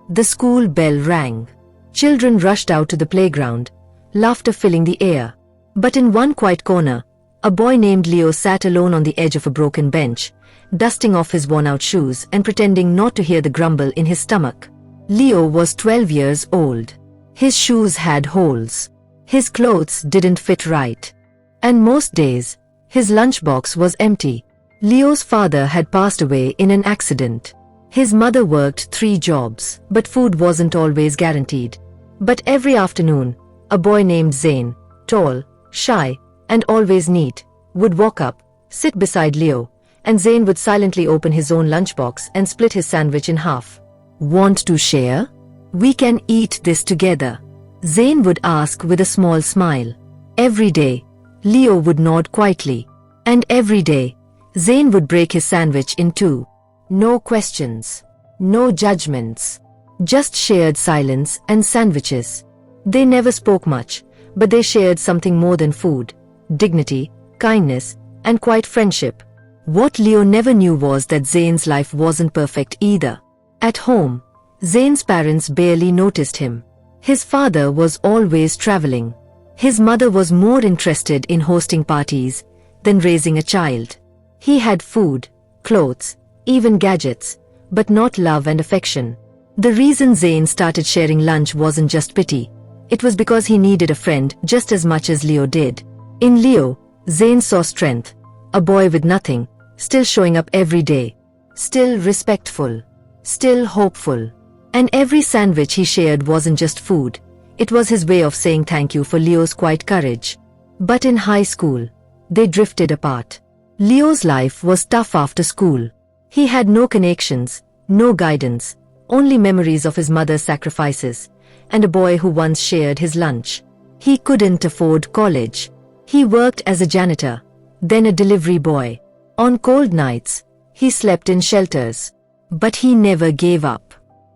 The school bell rang. Children rushed out to the playground, laughter filling the air. But in one quiet corner, a boy named Leo sat alone on the edge of a broken bench, dusting off his worn-out shoes and pretending not to hear the grumble in his stomach. Leo was 12 years old. His shoes had holes. His clothes didn't fit right. And most days, his lunchbox was empty. Leo's father had passed away in an accident. His mother worked 3 jobs, but food wasn't always guaranteed. But every afternoon, a boy named Zane, tall, shy, and always neat, would walk up, sit beside Leo, and Zane would silently open his own lunchbox and split his sandwich in half. "Want to share? We can eat this together," Zane would ask with a small smile. Every day, Leo would nod quietly. And every day, Zane would break his sandwich in 2. No questions. No judgments. Just shared silence and sandwiches. They never spoke much, but they shared something more than food: dignity, kindness, and quiet friendship. What Leo never knew was that Zane's life wasn't perfect either. At home, Zane's parents barely noticed him. His father was always traveling. His mother was more interested in hosting parties than raising a child. He had food, clothes, even gadgets, but not love and affection. The reason Zane started sharing lunch wasn't just pity. It was because he needed a friend just as much as Leo did. In Leo, Zane saw strength, a boy with nothing, still showing up every day, still respectful, still hopeful. And every sandwich he shared wasn't just food, it was his way of saying thank you for Leo's quiet courage. But in high school, they drifted apart. Leo's life was tough after school. He had no connections, no guidance, only memories of his mother's sacrifices, and a boy who once shared his lunch. He couldn't afford college. He worked as a janitor, then a delivery boy. On cold nights, he slept in shelters. But he never gave up.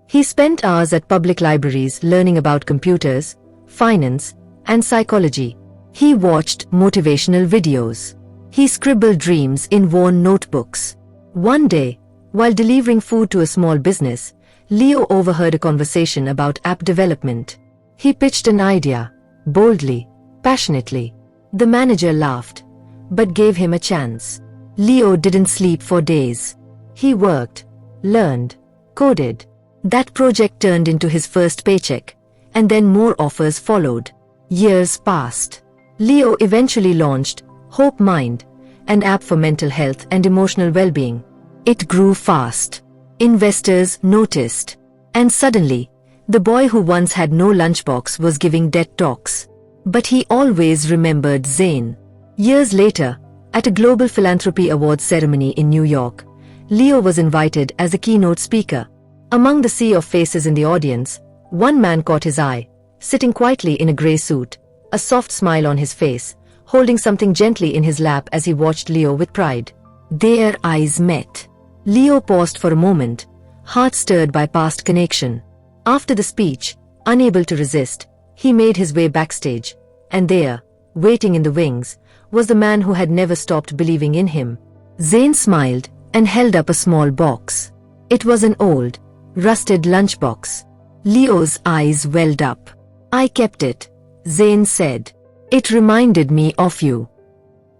He spent hours at public libraries learning about computers, finance, and psychology. He watched motivational videos. He scribbled dreams in worn notebooks. One day, while delivering food to a small business, Leo overheard a conversation about app development. He pitched an idea, boldly, passionately. The manager laughed, but gave him a chance. Leo didn't sleep for days. He worked, learned, coded. That project turned into his first paycheck, and then more offers followed. Years passed. Leo eventually launched Hope Mind, an app for mental health and emotional well-being. It grew fast. Investors noticed. And suddenly, the boy who once had no lunchbox was giving TED talks. But he always remembered Zane. Years later, at a global philanthropy awards ceremony in New York, Leo was invited as a keynote speaker. Among the sea of faces in the audience, one man caught his eye, sitting quietly in a grey suit, a soft smile on his face, holding something gently in his lap as he watched Leo with pride. Their eyes met. Leo paused for a moment, heart stirred by past connection. After the speech, unable to resist, he made his way backstage, and there, waiting in the wings, was the man who had never stopped believing in him. Zane smiled and held up a small box. It was an old, rusted lunchbox. Leo's eyes welled up. "I kept it," Zane said. "It reminded me of you."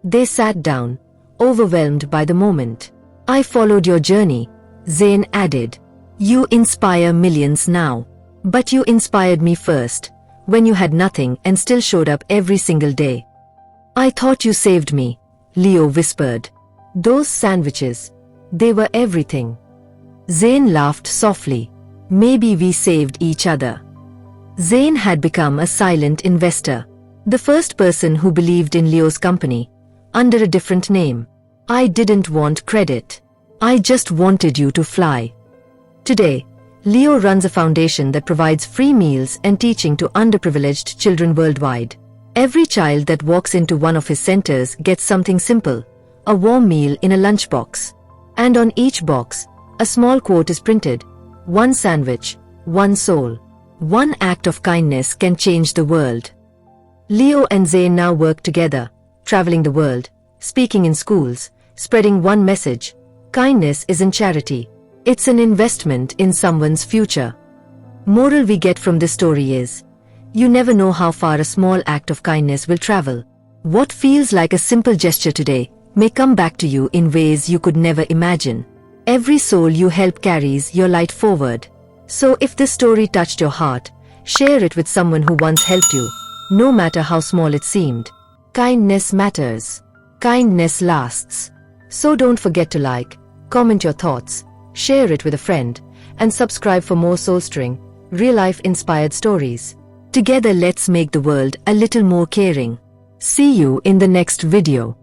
They sat down, overwhelmed by the moment. "I followed your journey," Zane added. "You inspire millions now. But you inspired me first, when you had nothing and still showed up every single day." "I thought you saved me," Leo whispered. "Those sandwiches, they were everything." Zane laughed softly. "Maybe we saved each other." Zane had become a silent investor, the first person who believed in Leo's company, under a different name. "I didn't want credit. I just wanted you to fly." Today, Leo runs a foundation that provides free meals and teaching to underprivileged children worldwide. Every child that walks into one of his centers gets something simple, a warm meal in a lunchbox. And on each box, a small quote is printed: "One sandwich, one soul. One act of kindness can change the world." Leo and Zane now work together, traveling the world, speaking in schools, spreading one message: kindness isn't charity. It's an investment in someone's future. Moral we get from this story is, you never know how far a small act of kindness will travel. What feels like a simple gesture today may come back to you in ways you could never imagine. Every soul you help carries your light forward. So if this story touched your heart, share it with someone who once helped you, no matter how small it seemed. Kindness matters. Kindness lasts. So don't forget to like, comment your thoughts, share it with a friend, and subscribe for more soul-stirring, real-life inspired stories. Together let's make the world a little more caring. See you in the next video.